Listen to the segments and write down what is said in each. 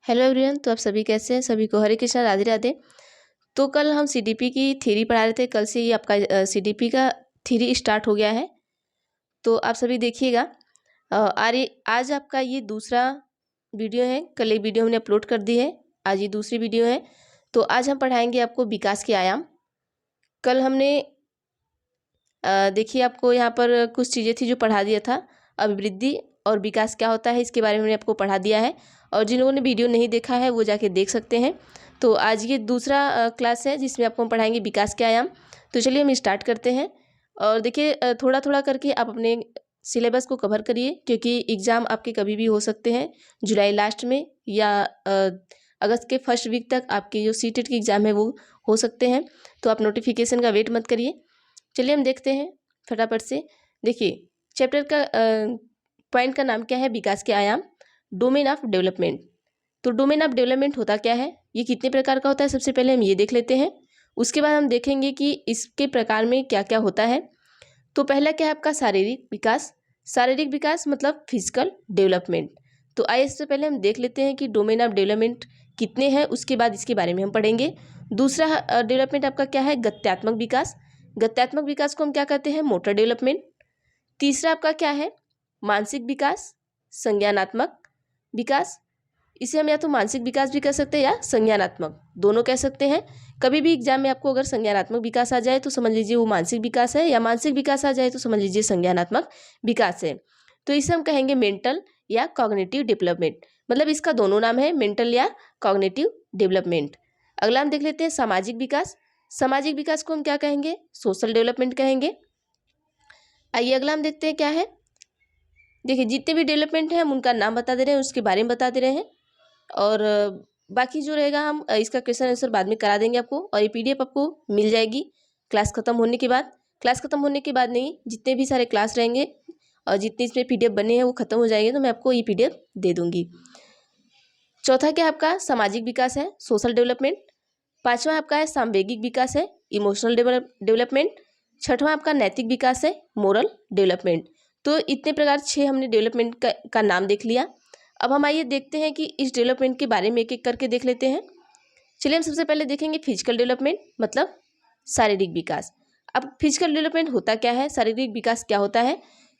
Hello everyone. तो आप सभी कैसे हैं? सभी को हरे कृष्णा, राधे राधे। तो कल हम सीडीपी की थ्योरी पढ़ा रहे थे। कल से ही आपका सीडीपी का थ्योरी स्टार्ट हो गया है, तो आप सभी देखिएगा। आज आपका ये दूसरा वीडियो है। कल एक वीडियो हमने अपलोड कर दी है, आज ये दूसरी वीडियो है। तो आज हम पढ़ाएंगे आपको विकास के आयाम। कल हमने देखिए आपको यहाँ पर कुछ चीज़ें थी जो पढ़ा दिया था। अभिवृद्धि और विकास क्या होता है इसके बारे में हमने आपको पढ़ा दिया है, और जिन लोगों ने वीडियो नहीं देखा है वो जाके देख सकते हैं। तो आज ये दूसरा क्लास है जिसमें आपको हम पढ़ाएंगे विकास के आयाम। तो चलिए हम स्टार्ट करते हैं। और देखिए थोड़ा थोड़ा करके आप अपने सिलेबस को कवर करिए, क्योंकि एग्ज़ाम आपके कभी भी हो सकते हैं, जुलाई लास्ट में या अगस्त के फर्स्ट वीक तक आपके जो सीटेट की एग्ज़ाम है वो हो सकते हैं। तो आप नोटिफिकेशन का वेट मत करिए। चलिए हम देखते हैं फटाफट से। देखिए चैप्टर का पॉइंट का नाम क्या है? विकास के आयाम, डोमेन ऑफ डेवलपमेंट। तो डोमेन ऑफ डेवलपमेंट होता क्या है, ये कितने प्रकार का होता है, सबसे पहले हम ये देख लेते हैं। उसके बाद हम देखेंगे कि इसके प्रकार में क्या क्या होता है। तो पहला क्या है आपका? शारीरिक विकास। शारीरिक विकास मतलब फिजिकल डेवलपमेंट। तो आइए इससे पहले हम देख लेते हैं कि डोमेन ऑफ डेवलपमेंट कितने हैं, उसके बाद इसके बारे में हम पढ़ेंगे। दूसरा डेवलपमेंट आपका क्या है? गत्यात्मक विकास। गत्यात्मक विकास को हम क्या कहते हैं? Motor development. तीसरा आपका क्या है? मानसिक विकास, संज्ञानात्मक विकास। इसे हम या तो मानसिक विकास भी कह सकते हैं या संज्ञानात्मक, दोनों कह सकते हैं। कभी भी एग्जाम में आपको अगर संज्ञानात्मक विकास आ जाए तो समझ लीजिए वो मानसिक विकास है, या मानसिक विकास आ जाए तो समझ लीजिए संज्ञानात्मक विकास है। तो इसे हम कहेंगे मेंटल या कॉग्निटिव डेवलपमेंट, मतलब इसका दोनों नाम है, मेंटल या कॉग्निटिव डेवलपमेंट। अगला हम देख लेते हैं सामाजिक विकास। सामाजिक विकास को हम क्या कहेंगे? सोशल डेवलपमेंट कहेंगे। आइए अगला हम देखते हैं क्या है। देखिए जितने भी डेवलपमेंट हैं हम उनका नाम बता दे रहे हैं, उसके बारे में बता दे रहे हैं, और बाकी जो रहेगा हम इसका क्वेश्चन आंसर बाद में करा देंगे आपको, और ये पीडीएफ आपको मिल जाएगी क्लास खत्म होने के बाद। क्लास खत्म होने के बाद नहीं, जितने भी सारे क्लास रहेंगे और जितने इसमें पीडीएफ बने हैं वो खत्म हो जाएंगे तो मैं आपको ये पीडीएफ दे दूंगी। चौथा क्या आपका? सामाजिक विकास है, सोशल डेवलपमेंट। पांचवा आपका है सांवेगिक विकास है, इमोशनल डेवलपमेंट। छठवां आपका नैतिक विकास है, मोरल डेवलपमेंट। तो इतने प्रकार 6 हमने डेवलपमेंट का नाम देख लिया। अब हम आइए देखते हैं कि इस डेवलपमेंट के बारे में एक एक करके देख लेते हैं। चलिए हम सबसे पहले देखेंगे फिजिकल डेवलपमेंट, मतलब शारीरिक विकास। अब फिजिकल डेवलपमेंट होता क्या है, शारीरिक विकास क्या होता है?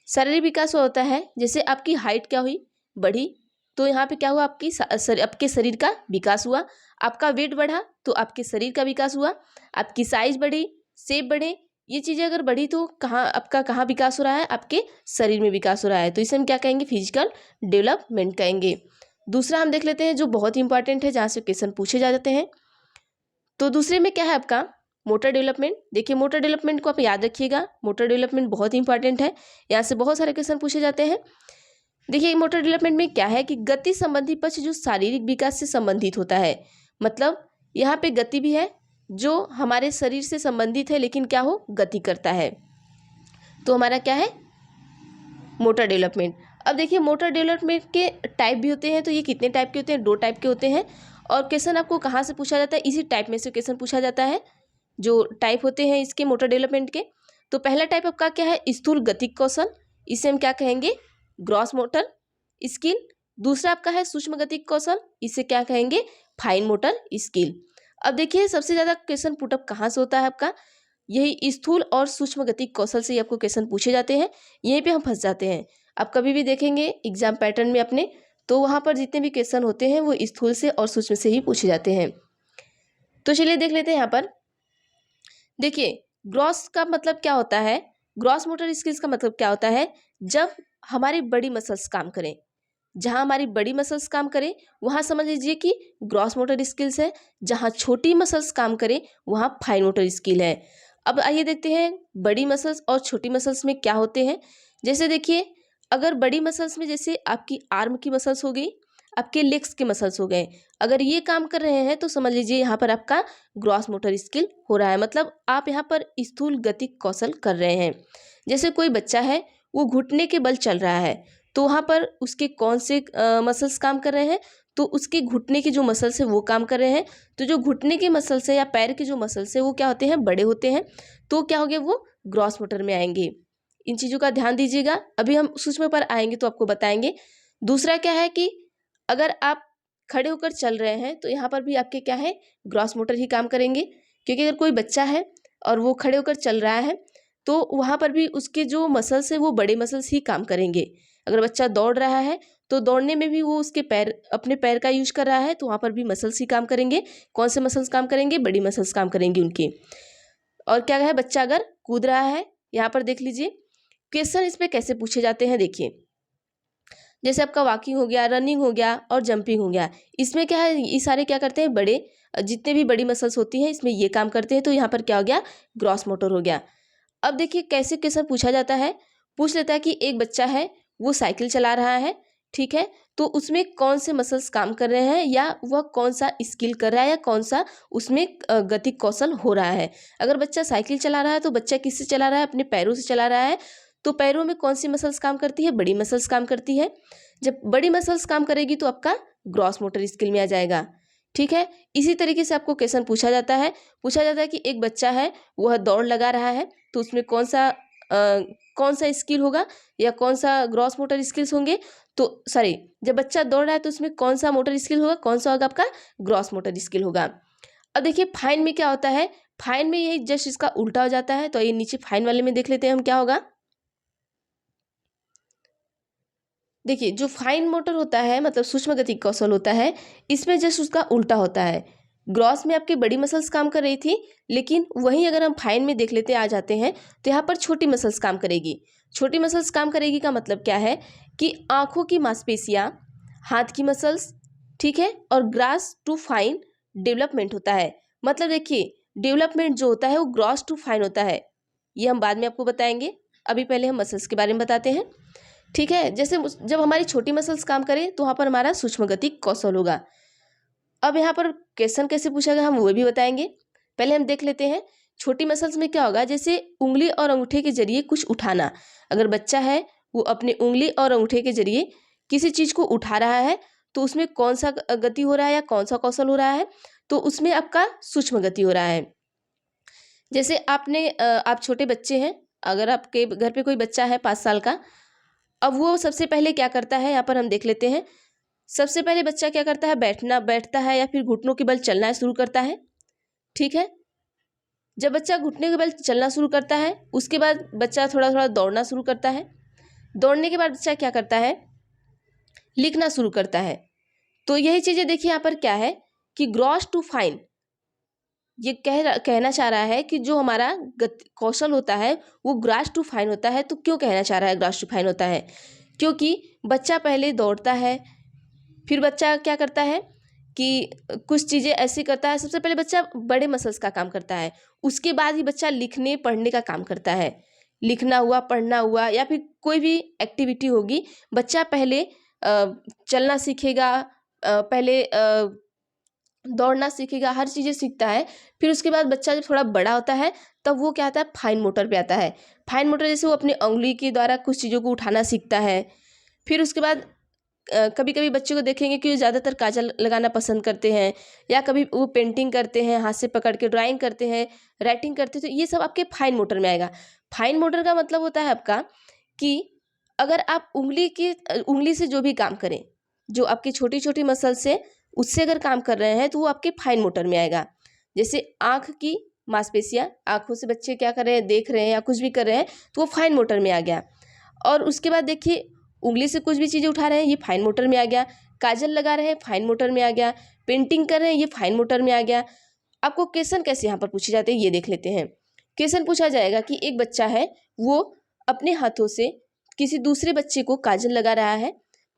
शारीरिक विकास होता है जैसे आपकी हाइट क्या हुई? बढ़ी, तो यहाँ पे क्या हुआ? आपके शरीर का विकास हुआ। आपका वेट बढ़ा तो आपके शरीर का विकास हुआ। आपकी साइज बढ़ी, शेप बढ़े, ये चीज़ें अगर बढ़ी तो कहाँ विकास हो रहा है? आपके शरीर में विकास हो रहा है। तो इसे हम क्या कहेंगे? फिजिकल डेवलपमेंट कहेंगे। दूसरा हम देख लेते हैं जो बहुत इंपॉर्टेंट है, जहाँ से क्वेश्चन पूछे जा जाते हैं। तो दूसरे में क्या है आपका? Motor development. देखिए मोटर डेवलपमेंट को आप याद रखिएगा, मोटर डेवलपमेंट बहुत इंपॉर्टेंट है, यहाँ से बहुत सारे क्वेश्चन पूछे जाते हैं। देखिए मोटर डेवलपमेंट में क्या है कि गति संबंधी पक्ष जो शारीरिक विकास से संबंधित होता है, मतलब यहाँ पे गति भी है जो हमारे शरीर से संबंधित है, लेकिन क्या हो? गति करता है, तो हमारा क्या है? Motor development. अब देखिए मोटर डेवलपमेंट के टाइप भी होते हैं, तो ये कितने टाइप के होते हैं? 2 टाइप के होते हैं। और क्वेश्चन आपको कहाँ से पूछा जाता है? इसी टाइप में से क्वेश्चन पूछा जाता है, जो टाइप होते हैं इसके मोटर डेवलपमेंट के। तो पहला टाइप आपका क्या है? स्थूल गतिक कौशल, इसे हम क्या कहेंगे? Gross motor skill. दूसरा आपका है सूक्ष्म गतिक कौशल, इसे क्या कहेंगे? Fine motor skill. अब देखिए सबसे ज़्यादा क्वेश्चन पुटअप कहाँ से होता है आपका? यही स्थूल और सूक्ष्म गतिक कौशल से आपको क्वेश्चन पूछे जाते हैं, यहीं पे हम फंस जाते हैं। आप कभी भी देखेंगे एग्जाम पैटर्न में अपने, तो वहाँ पर जितने भी क्वेश्चन होते हैं वो स्थूल से और सूक्ष्म से ही पूछे जाते हैं। तो चलिए देख लेते हैं यहाँ पर। देखिए ग्रॉस का मतलब क्या होता है? ग्रॉस मोटर स्किल्स का मतलब क्या होता है? जब हमारी बड़ी मसल्स काम करें, जहाँ हमारी बड़ी मसल्स काम करें वहाँ समझ लीजिए कि ग्रॉस मोटर स्किल्स है, जहाँ छोटी मसल्स काम करें वहाँ फाइन मोटर स्किल है। अब आइए देखते हैं बड़ी मसल्स और छोटी मसल्स में क्या होते हैं। जैसे देखिए अगर बड़ी मसल्स में जैसे आपकी आर्म की मसल्स हो गई, आपके लेग्स के मसल्स हो गए, अगर ये काम कर रहे हैं तो समझ लीजिए यहाँ पर आपका ग्रॉस मोटर स्किल हो रहा है, मतलब आप यहाँ पर स्थूल गतिक कौशल कर रहे हैं। जैसे कोई बच्चा है वो घुटने के बल चल रहा है, तो वहाँ पर उसके कौन से मसल्स काम कर रहे हैं? तो उसके घुटने के जो मसल्स है वो काम कर रहे हैं। तो जो घुटने के मसल्स है या पैर के जो मसल्स है वो क्या होते हैं? बड़े होते हैं, तो क्या हो गए? वो ग्रॉस मोटर में आएंगे। इन चीज़ों का ध्यान दीजिएगा, अभी हम सूक्ष्म पर आएंगे तो आपको बताएंगे। दूसरा क्या है कि अगर आप खड़े होकर चल रहे हैं तो यहाँ पर भी आपके क्या है, ग्रॉस मोटर ही काम करेंगे। क्योंकि अगर कोई बच्चा है और वो खड़े होकर चल रहा है तो वहाँ पर भी उसके जो मसल्स हैं वो बड़े मसल्स ही काम करेंगे। अगर बच्चा दौड़ रहा है तो दौड़ने में भी वो उसके अपने पैर का यूज कर रहा है, तो वहाँ पर भी मसल्स ही काम करेंगे। कौन से मसल्स काम करेंगे? बड़ी मसल्स काम करेंगे उनकी। और क्या है, बच्चा अगर कूद रहा है, यहाँ पर देख लीजिए क्वेश्चन इस पे कैसे पूछे जाते हैं। देखिए, जैसे आपका वॉकिंग हो गया, रनिंग हो गया और जंपिंग हो गया, इसमें क्या है, ये सारे क्या करते हैं, बड़े जितने भी बड़ी मसल्स होती हैं इसमें ये काम करते हैं। तो यहाँ पर क्या हो गया, ग्रॉस मोटर हो गया। अब देखिए कैसे क्वेश्चन पूछा जाता है। पूछ लेता है कि एक बच्चा है वो साइकिल चला रहा है, ठीक है, तो उसमें कौन से मसल्स काम कर रहे हैं या वह कौन सा स्किल कर रहा है या कौन सा उसमें गति कौशल हो रहा है। अगर बच्चा साइकिल चला रहा है तो बच्चा किससे चला रहा है? अपने पैरों से चला रहा है। तो पैरों में कौन सी मसल्स काम करती है? बड़ी मसल्स काम करती है। जब बड़ी मसल्स काम करेगी तो आपका ग्रॉस मोटर स्किल में आ जाएगा, ठीक है। इसी तरीके से आपको क्वेश्चन पूछा जाता है। पूछा जाता है कि एक बच्चा है वह दौड़ लगा रहा है तो उसमें कौन सा स्किल होगा या कौन सा ग्रॉस मोटर स्किल्स होंगे। तो सॉरी, जब बच्चा दौड़ रहा है तो उसमें कौन सा मोटर स्किल होगा? कौन सा होगा? आपका ग्रॉस मोटर स्किल होगा। अब देखिए फाइन में क्या होता है, फाइन में यही जस्ट इसका उल्टा हो जाता है। तो ये नीचे फाइन वाले में देख लेते हैं हम क्या होगा। देखिए जो फाइन मोटर होता है मतलब सूक्ष्म गति कौशल होता है, इसमें जस्ट उसका उल्टा होता है। ग्रॉस में आपकी बड़ी मसल्स काम कर रही थी, लेकिन वहीं अगर हम फाइन में देख लेते आ जाते हैं तो यहाँ पर छोटी मसल्स काम करेगी। छोटी मसल्स काम करेगी का मतलब क्या है कि आँखों की मांसपेशियाँ, हाथ की मसल्स, ठीक है, और ग्रास टू फाइन डेवलपमेंट होता है। मतलब देखिए डेवलपमेंट जो होता है वो ग्रॉस टू फाइन होता है, ये हम बाद में आपको बताएंगे। अभी पहले हम मसल्स के बारे में बताते हैं, ठीक है। जैसे जब हमारी छोटी मसल्स काम करें तो वहाँ पर हमारा सूक्ष्म गति कौशल होगा। अब यहाँ पर क्वेश्चन कैसे पूछा गया हम वो भी बताएंगे। पहले हम देख लेते हैं छोटी मसल्स में क्या होगा। जैसे उंगली और अंगूठे के जरिए कुछ उठाना, अगर बच्चा है वो अपने उंगली और अंगूठे के जरिए किसी चीज़ को उठा रहा है तो उसमें कौन सा गति हो रहा है या कौन सा कौशल हो रहा है? तो उसमें आपका सूक्ष्म गति हो रहा है। जैसे आप छोटे बच्चे हैं, अगर आपके घर पे कोई बच्चा है 5 साल का, अब वो सबसे पहले क्या करता है, यहाँ पर हम देख लेते हैं। सबसे पहले बच्चा क्या करता है, बैठता है या फिर घुटनों के बल चलना शुरू करता है, ठीक है। जब बच्चा घुटने के बल चलना शुरू करता है उसके बाद बच्चा थोड़ा थोड़ा दौड़ना शुरू करता है। दौड़ने के बाद बच्चा क्या करता है, लिखना शुरू करता है। तो यही चीज़ें देखिए यहाँ पर क्या है कि ग्रॉस टू फाइन, ये कहना चाह रहा है कि जो हमारा कौशल होता है वो ग्रास टू फाइन होता है। तो क्यों कहना चाह रहा है ग्रास टू फाइन होता है? क्योंकि बच्चा पहले दौड़ता है, फिर बच्चा क्या करता है कि कुछ चीज़ें ऐसी करता है। सबसे पहले बच्चा बड़े मसल्स का काम करता है, उसके बाद ही बच्चा लिखने पढ़ने का काम करता है। लिखना हुआ, पढ़ना हुआ या फिर कोई भी एक्टिविटी होगी, बच्चा पहले चलना सीखेगा, पहले दौड़ना सीखेगा, हर चीज़ें सीखता है। फिर उसके बाद बच्चा जब थोड़ा बड़ा होता है तब वो क्या आता है, फाइन मोटर पे आता है। फाइन मोटर जैसे वो अपनी उंगली के द्वारा कुछ चीज़ों को उठाना सीखता है। फिर उसके बाद कभी कभी बच्चों को देखेंगे कि वो ज़्यादातर काजल लगाना पसंद करते हैं, या कभी वो पेंटिंग करते हैं, हाथ से पकड़ के ड्राइंग करते हैं, राइटिंग करते हैं। तो ये सब आपके फाइन मोटर में आएगा। फाइन मोटर का मतलब होता है आपका कि अगर आप उंगली से जो भी काम करें, जो आपकी छोटी छोटी मसल से उससे अगर काम कर रहे हैं तो वो आपके फाइन मोटर में आएगा। जैसे आँख की मांसपेशियाँ, आँखों से बच्चे क्या कर रहे हैं, देख रहे हैं या कुछ भी कर रहे हैं, तो वो फाइन मोटर में आ गया। और उसके बाद देखिए उंगली से कुछ भी चीज़ें उठा रहे हैं, ये फाइन मोटर में आ गया। काजल लगा रहे हैं, फाइन मोटर में आ गया। पेंटिंग कर रहे हैं, ये फाइन मोटर में आ गया। आपको क्वेश्चन कैसे यहाँ पर पूछे जाते हैं ये देख लेते हैं। क्वेश्चन पूछा जाएगा कि एक बच्चा है वो अपने हाथों से किसी दूसरे बच्चे को काजल लगा रहा है,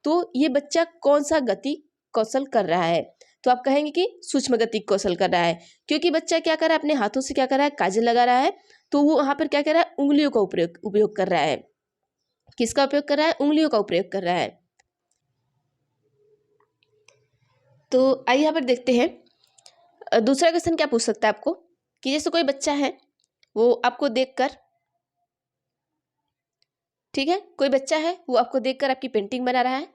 तो ये बच्चा कौन सा गति कौशल कर रहा है? तो आप कहेंगे कि सूक्ष्म गति कौशल कर रहा है, क्योंकि बच्चा क्या कर रहा है, अपने हाथों से क्या कर रहा है, काजल लगा रहा है। तो वो वहाँ पर क्या कर रहा है, उंगलियों का उपयोग कर रहा है। किसका उपयोग कर रहा है? उंगलियों का उपयोग कर रहा है। तो आइए यहाँ पर देखते हैं दूसरा क्वेश्चन क्या पूछ सकता है आपको, कि जैसे कोई बच्चा है वो आपको देखकर, ठीक है, कोई बच्चा है वो आपको देखकर आपकी पेंटिंग बना रहा है,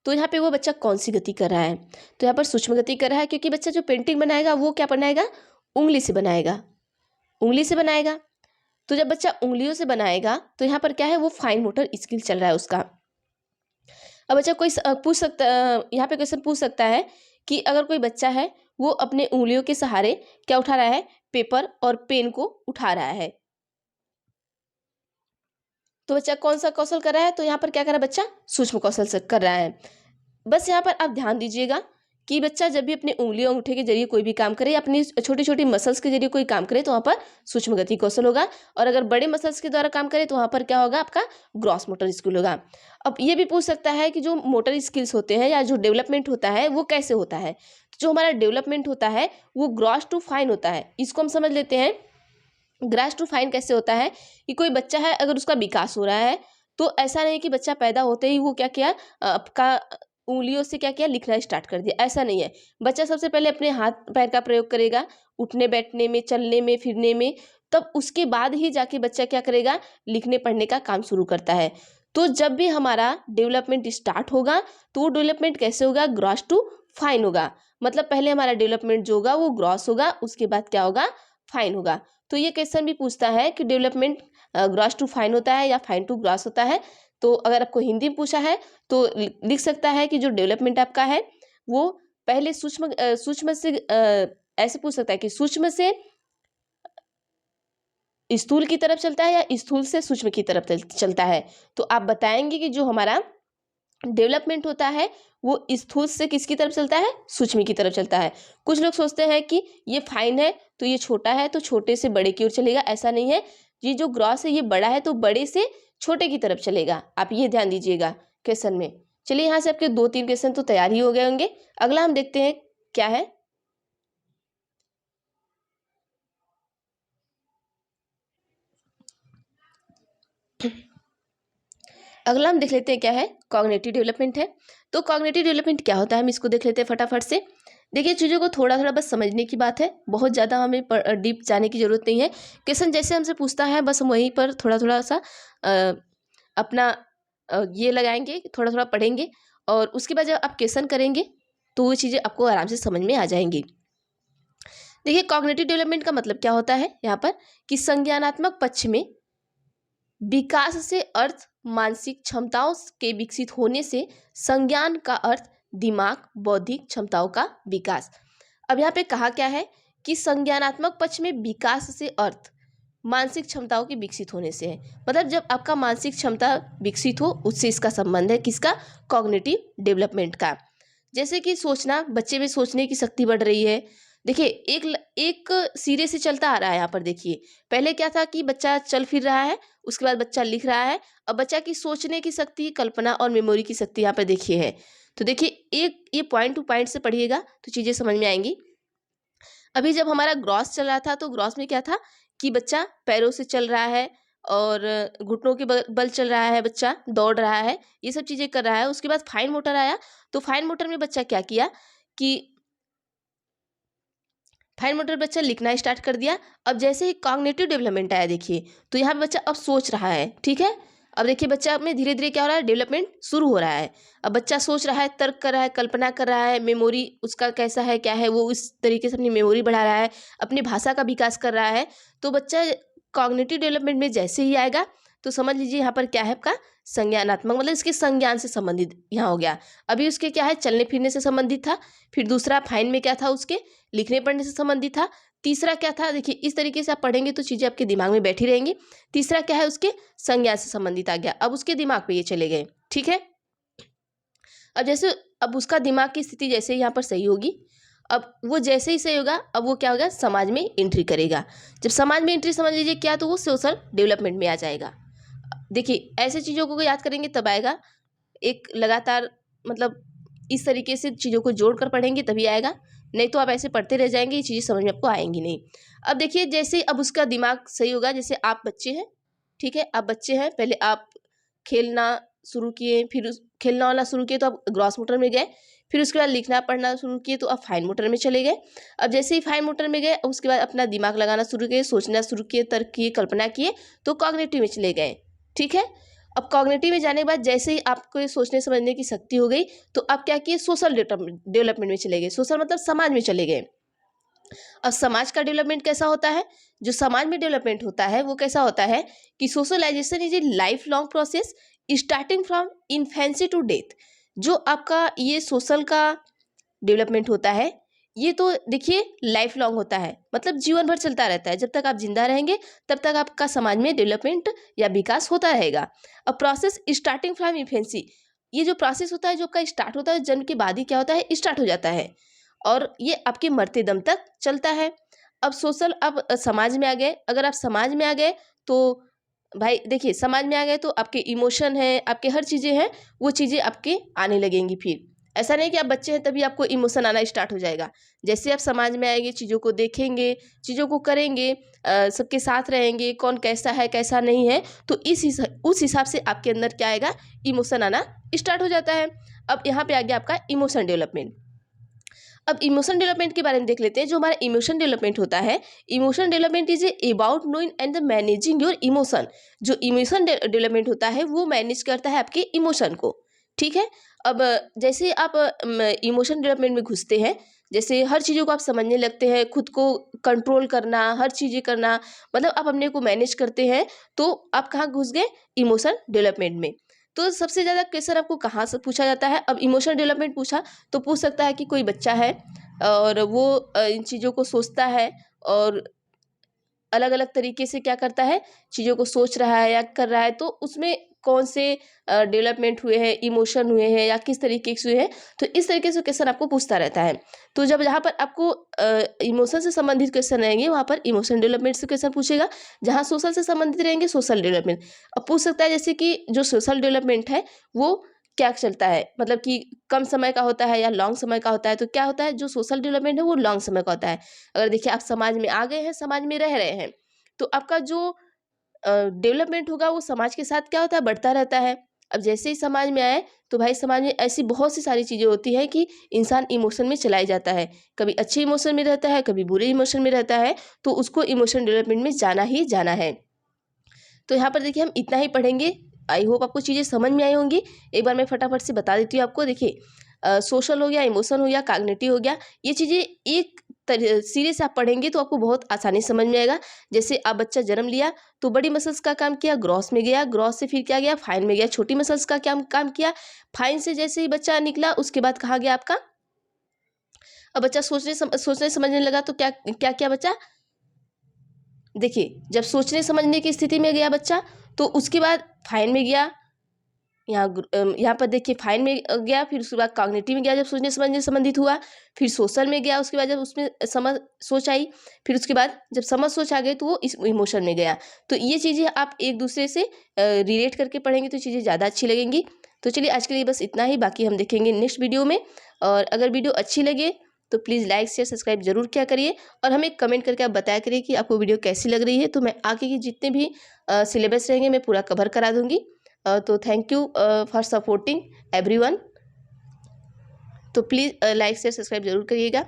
तो यहाँ पे वो बच्चा कौन सी गति कर रहा है? तो यहाँ पर सूक्ष्म गति कर रहा है, क्योंकि बच्चा जो पेंटिंग बनाएगा वो क्या बनाएगा, उंगली से बनाएगा, उंगली से बनाएगा। तो जब बच्चा उंगलियों से बनाएगा तो यहाँ पर क्या है, वो फाइन मोटर स्किल चल रहा है उसका। अब बच्चा कोई पूछ सकता, यहाँ पे क्वेश्चन पूछ सकता है कि अगर कोई बच्चा है वो अपने उंगलियों के सहारे क्या उठा रहा है, पेपर और पेन को उठा रहा है। तो बच्चा कौन सा कौशल कर रहा है, तो यहाँ पर क्या कर रहा है बच्चा, सूक्ष्म कौशल से कर रहा है। बस यहाँ पर आप ध्यान दीजिएगा कि बच्चा जब भी अपने उंगलियों अंगूठे के जरिए कोई भी काम करे या अपनी छोटी छोटी मसल्स के जरिए कोई काम करे तो वहाँ पर सूक्ष्म गति कौशल होगा, और अगर बड़े मसल्स के द्वारा काम करे तो वहाँ पर क्या होगा, आपका ग्रॉस मोटर स्किल होगा। अब ये भी पूछ सकता है कि जो मोटर स्किल्स होते हैं या जो डेवलपमेंट होता है वो कैसे होता है। तो जो हमारा डेवलपमेंट होता है वो ग्रॉस टू फाइन होता है। इसको हम समझ लेते हैं। ग्रॉस टू फाइन कैसे होता है कि कोई बच्चा है, अगर उसका विकास हो रहा है तो ऐसा नहीं कि बच्चा पैदा होते ही वो क्या किया, आपका उंगलियों से क्या किया, लिखना स्टार्ट कर दिया, ऐसा नहीं है। बच्चा सबसे पहले अपने हाथ पैर का प्रयोग करेगा, उठने बैठने में, चलने में, फिरने में, तब उसके बाद ही जाके बच्चा क्या करेगा, लिखने पढ़ने का काम शुरू करता है। तो जब भी हमारा डेवलपमेंट स्टार्ट होगा तो वो डेवलपमेंट कैसे होगा, ग्रॉस टू फाइन होगा। मतलब पहले हमारा डेवलपमेंट जो होगा वो ग्रॉस होगा, उसके बाद क्या होगा, फाइन होगा। तो ये क्वेश्चन भी पूछता है कि डेवलपमेंट ग्रॉस टू फाइन होता है या फाइन टू ग्रॉस होता है। तो अगर आपको हिंदी में पूछा है तो लिख सकता है कि जो डेवलपमेंट आपका है वो पहले सूक्ष्म से ऐसे पूछ सकता है कि सूक्ष्म से स्थूल की तरफ चलता है या स्थूल से सूक्ष्म की तरफ चलता है। तो आप बताएंगे कि जो हमारा डेवलपमेंट होता है वो स्थूल से किसकी तरफ चलता है, सूक्ष्म की तरफ चलता है। कुछ लोग सोचते हैं कि ये फाइन है तो ये छोटा है तो छोटे से बड़े की ओर चलेगा, ऐसा नहीं है। ये जो ग्रॉस है ये बड़ा है तो बड़े से छोटे की तरफ चलेगा, आप ये ध्यान दीजिएगा क्वेश्चन में। चलिए यहाँ से आपके 2-3 क्वेश्चन तो तैयार ही हो गए होंगे। अगला हम देखते हैं क्या है। अगला हम देख लेते हैं क्या है, कॉग्निटिव डेवलपमेंट है। तो कॉग्निटिव डेवलपमेंट क्या होता है हम इसको देख लेते हैं फटाफट से। देखिए चीज़ों को थोड़ा थोड़ा बस समझने की बात है, बहुत ज़्यादा हमें डीप जाने की ज़रूरत नहीं है। क्वेश्चन जैसे हमसे पूछता है बस हम वहीं पर थोड़ा थोड़ा सा अपना ये लगाएंगे, थोड़ा थोड़ा पढ़ेंगे, और उसके बाद जब आप क्वेश्चन करेंगे तो वो चीज़ें आपको आराम से समझ में आ जाएंगी। देखिए कॉग्निटिव डेवलपमेंट का मतलब क्या होता है यहाँ पर, कि संज्ञानात्मक पक्ष में विकास से अर्थ मानसिक क्षमताओं के विकसित होने से संज्ञान का अर्थ दिमाग बौद्धिक क्षमताओं का विकास। अब यहाँ पे कहा क्या है कि संज्ञानात्मक पक्ष में विकास से अर्थ मानसिक क्षमताओं के विकसित होने से है। मतलब जब आपका मानसिक क्षमता विकसित हो उससे इसका संबंध है, किसका, कॉग्निटिव डेवलपमेंट का। जैसे कि सोचना, बच्चे में सोचने की शक्ति बढ़ रही है। देखिए एक सिरे से चलता आ रहा है। यहाँ पर देखिए पहले क्या था कि बच्चा चल फिर रहा है, उसके बाद बच्चा लिख रहा है। अब बच्चा की सोचने की शक्ति, कल्पना और मेमोरी की शक्ति यहाँ पर देखिए है। तो देखिए एक ये पॉइंट टू पॉइंट से पढ़िएगा तो चीज़ें समझ में आएंगी। अभी जब हमारा ग्रॉस चल रहा था तो ग्रॉस में क्या था कि बच्चा पैरों से चल रहा है और घुटनों के बल चल रहा है, बच्चा दौड़ रहा है, ये सब चीज़ें कर रहा है। उसके बाद फाइन मोटर आया, तो फाइन मोटर में बच्चा क्या किया कि फाइन मोटर बच्चा लिखना स्टार्ट कर दिया। अब जैसे ही कॉग्निटिव डेवलपमेंट आया देखिए, तो यहाँ पे बच्चा अब सोच रहा है, ठीक है। अब देखिए बच्चा में धीरे धीरे क्या हो रहा है, डेवलपमेंट शुरू हो रहा है। अब बच्चा सोच रहा है, तर्क कर रहा है, कल्पना कर रहा है, मेमोरी उसका कैसा है, क्या है, वो इस तरीके से अपनी मेमोरी बढ़ा रहा है, अपनी भाषा का विकास कर रहा है। तो बच्चा कॉग्निटिव डेवलपमेंट में जैसे ही आएगा तो समझ लीजिए यहाँ पर क्या है आपका संज्ञानात्मक, मतलब इसके संज्ञान से संबंधित यहाँ हो गया। अभी उसके क्या है, चलने फिरने से संबंधित था। फिर दूसरा फाइन में क्या था, उसके लिखने पढ़ने से संबंधित था। तीसरा क्या था, देखिए इस तरीके से आप पढ़ेंगे तो चीज़ें आपके दिमाग में बैठी रहेंगी। तीसरा क्या है, उसके संज्ञान से संबंधित आ गया। अब उसके दिमाग पे ये चले गए, ठीक है। अब जैसे अब उसका दिमाग की स्थिति जैसे यहाँ पर सही होगी, अब वो जैसे ही सही होगा अब वो क्या होगा, समाज में एंट्री करेगा। जब समाज में एंट्री समझ लीजिए क्या, तो वो सोशल डेवलपमेंट में आ जाएगा। देखिए ऐसे चीज़ों को याद करेंगे तब आएगा, एक लगातार मतलब इस तरीके से चीज़ों को जोड़ कर पढ़ेंगे तभी आएगा, नहीं तो आप ऐसे पढ़ते रह जाएंगे, ये चीज़ें समझ में आपको आएंगी नहीं। अब देखिए जैसे अब उसका दिमाग सही होगा, जैसे आप बच्चे हैं, ठीक है, आप बच्चे हैं, पहले आप खेलना शुरू किए, फिर खेलना वाला शुरू किए तो आप ग्रॉस मोटर में गए, फिर उसके बाद लिखना पढ़ना शुरू किए तो आप फाइन मोटर में चले गए। अब जैसे ही फाइन मोटर में गए उसके बाद अपना दिमाग लगाना शुरू किए, सोचना शुरू किए, तर्क किए, कल्पना किए, तो कॉग्निटिव में चले गए, ठीक है। अब कॉग्निटिव में जाने के बाद जैसे ही आपको ये सोचने समझने की शक्ति हो गई तो आप क्या किए, सोशल डेवलपमेंट में चले गए। सोशल मतलब समाज में चले गए। अब समाज का डेवलपमेंट कैसा होता है, जो समाज में डेवलपमेंट होता है वो कैसा होता है कि socialization is a life long process starting from infancy to death. जो आपका ये सोशल का डेवलपमेंट होता है ये तो देखिए लाइफ लॉन्ग होता है, मतलब जीवन भर चलता रहता है। जब तक आप जिंदा रहेंगे तब तक आपका समाज में डेवलपमेंट या विकास होता रहेगा। A process starting from infancy, ये जो प्रोसेस होता है जो आपका स्टार्ट होता है जन्म के बाद ही क्या होता है स्टार्ट हो जाता है और ये आपके मरते दम तक चलता है। अब सोशल, अब समाज में आ गए, अगर आप समाज में आ गए तो भाई देखिए समाज में आ गए तो आपके इमोशन है, आपके हर चीज़ें हैं, वो चीज़ें आपके आने लगेंगी। फिर ऐसा नहीं कि आप बच्चे हैं तभी आपको इमोशन आना स्टार्ट हो जाएगा। जैसे आप समाज में आएंगे, चीज़ों को देखेंगे, चीज़ों को करेंगे, सबके साथ रहेंगे, कौन कैसा है कैसा नहीं है, तो उस हिसाब से आपके अंदर क्या आएगा, इमोशन आना स्टार्ट हो जाता है। अब यहाँ पे आ गया आपका इमोशन डेवलपमेंट। अब इमोशन डेवलपमेंट के बारे में देख लेते हैं। जो हमारा इमोशन डेवलपमेंट होता है, emotion development is about knowing and the managing your emotion. जो इमोशन डेवलपमेंट होता है वो मैनेज करता है आपके इमोशन को, ठीक है। अब जैसे आप इमोशन डेवलपमेंट में घुसते हैं, जैसे हर चीज़ों को आप समझने लगते हैं, खुद को कंट्रोल करना, हर चीज़ें करना, मतलब आप अपने को मैनेज करते हैं, तो आप कहाँ घुस गए, इमोशन डेवलपमेंट में। तो सबसे ज़्यादा क्वेश्चन आपको कहाँ से पूछा जाता है, अब इमोशन डेवलपमेंट पूछा तो पूछ सकता है कि कोई बच्चा है और वो इन चीज़ों को सोचता है और अलग अलग तरीके से क्या करता है, चीज़ों को सोच रहा है या कर रहा है, तो उसमें कौन से डेवलपमेंट हुए हैं, इमोशन हुए हैं या किस तरीके से हुए हैं, तो इस तरीके से क्वेश्चन आपको पूछता रहता है। तो जब जहाँ पर आपको इमोशन से संबंधित क्वेश्चन रहेंगे वहाँ पर इमोशन डेवलपमेंट से क्वेश्चन पूछेगा, जहाँ सोशल से संबंधित रहेंगे सोशल डेवलपमेंट। अब पूछ सकता है जैसे कि जो सोशल डेवलपमेंट है वो क्या चलता है, मतलब कि कम समय का होता है या लॉन्ग समय का होता है। तो क्या होता है, जो सोशल डेवलपमेंट है वो लॉन्ग समय का होता है। अगर देखिए आप समाज में आ गए हैं, समाज में रह रहे हैं, तो आपका जो डेवलपमेंट होगा वो समाज के साथ क्या होता है, बढ़ता रहता है। अब जैसे ही समाज में आए तो भाई समाज में ऐसी बहुत सी सारी चीज़ें होती हैं कि इंसान इमोशन में चला ही जाता है, कभी अच्छे इमोशन में रहता है, कभी बुरे इमोशन में रहता है, तो उसको इमोशन डेवलपमेंट में जाना ही जाना है। तो यहाँ पर देखिए हम इतना ही पढ़ेंगे। आई होप आपको चीज़ें समझ में आई होंगी। एक बार मैं फटाफट से बता देती हूँ आपको। देखिए सोशल हो गया, इमोशन हो गया, कॉग्निटिव हो गया, ये चीज़ें एक सिरे से आप पढ़ेंगे तो आपको बहुत आसानी से समझ में आएगा। जैसे आप बच्चा जन्म लिया तो बड़ी मसल्स का काम किया, ग्रॉस में गया, ग्रॉस से फिर क्या गया, फाइन में गया, छोटी मसल्स का क्या काम किया, फाइन से जैसे ही बच्चा निकला उसके बाद कहाँ गया आपका, अब बच्चा सोचने समझने लगा तो क्या क्या किया बच्चा, देखिए जब सोचने समझने की स्थिति में गया बच्चा तो उसके बाद फाइन में गया, यहाँ पर देखिए फाइन में गया, फिर उसके बाद कॉग्निटिव में गया जब सोचने समझने संबंधित हुआ, फिर सोशल में गया, उसके बाद जब उसमें समझ सोच आई, फिर उसके बाद जब समझ सोच आ गई तो वो इस इमोशन में गया। तो ये चीज़ें आप एक दूसरे से रिलेट करके पढ़ेंगे तो चीज़ें ज़्यादा अच्छी लगेंगी। तो चलिए आज के लिए बस इतना ही, बाकी हम देखेंगे नेक्स्ट वीडियो में। और अगर वीडियो अच्छी लगे तो प्लीज़ लाइक शेयर सब्सक्राइब जरूर किया करिए और हमें कमेंट करके आप बताया करिए कि आपको वीडियो कैसी लग रही है। तो मैं आगे की जितने भी सिलेबस रहेंगे मैं पूरा कवर करा दूँगी। तो thank you for supporting everyone. तो प्लीज़ लाइक शेयर सब्सक्राइब जरूर करिएगा।